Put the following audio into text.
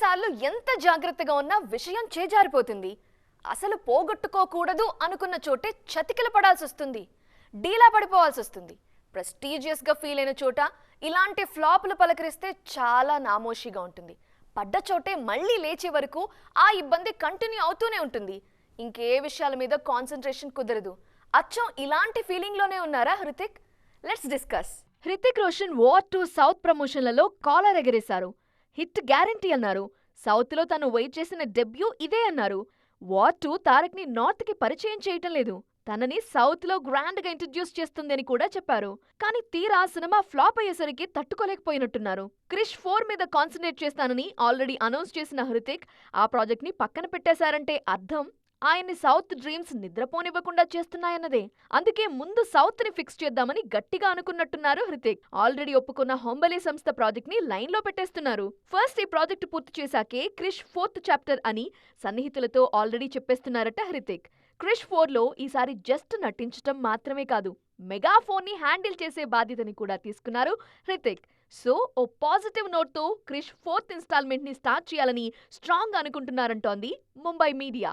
కొన్నిసార్లు ఎంత జాగ్రత్తగా ఉన్నా విషయం చేజారిపోతుంది. అసలు పోగొట్టుకోకూడదు అనుకున్న చోటే చతికిల పడాల్సి వస్తుంది, డీలా పడిపోవాల్సి వస్తుంది. ప్రెస్టీజియస్గా ఫీల్ అయిన చోట ఇలాంటి ఫ్లాపులు పలకరిస్తే చాలా నామోషిగా ఉంటుంది. పడ్డ చోటే మళ్ళీ లేచే వరకు ఆ ఇబ్బంది కంటిన్యూ అవుతూనే ఉంటుంది. ఇంకే విషయాల మీద కాన్సన్ట్రేషన్ కుదరదు. అచ్చం ఇలాంటి ఫీలింగ్లోనే ఉన్నారా Hrithik? Let's discuss. Hrithik Roshan War 2 south ప్రమోషన్లలో కాలర్ ఎగరేశారు. హిట్ గ్యారంటీ అన్నారు. సౌత్ లో తను వెయిట్ చేసిన డెబ్యూ ఇదే అన్నారు. వార్ 2 తారక్ ని నార్త్ కి పరిచయం చేయటం లేదు, తనని సౌత్ లో గ్రాండ్ గా ఇంట్రడ్యూస్ చేస్తుందని కూడా చెప్పారు. కానీ తీరా సినిమా ఫ్లాప్ అయ్యేసరికి తట్టుకోలేకపోయినట్టున్నారు. క్రిష్ 4 మీద కాన్సన్ట్రేట్ చేస్తానని ఆల్రెడీ అనౌన్స్ చేసిన హృతిక్ ఆ ప్రాజెక్ట్ ని పక్కన పెట్టేశారంటే అర్థం ఆయన్ని సౌత్ డ్రీమ్స్ నిద్రపోనివ్వకుండా చేస్తున్నాయన్నదే. అందుకే ముందు సౌత్ ని ఫిక్స్ చేద్దామని గట్టిగా అనుకున్నట్టున్నారు హృతిక్. ఆల్రెడీ ఒప్పుకున్న హొంబలే సంస్థ ప్రాజెక్ట్ ని లైన్ లో పెట్టేస్తున్నారు. ఫస్ట్ ఈ ప్రాజెక్ట్ పూర్తి చేశాకే క్రిష్ 4th చాప్టర్ అని సన్నిహితులతో ఆల్రెడీ చెప్పేస్తున్నారట హృతిక్. క్రిష్ 4లో ఈసారి జస్ట్ నటించటం మాత్రమే కాదు, మెగాఫోన్ ని హ్యాండిల్ చేసే బాధ్యతని కూడా తీసుకున్నారు Hrithik. So O positive note తో క్రిష్ 4th ఇన్స్టాల్మెంట్ ని స్టార్ట్ చేయాలని స్ట్రాంగ్ అనుకుంటున్నారంటోంది ముంబై మీడియా.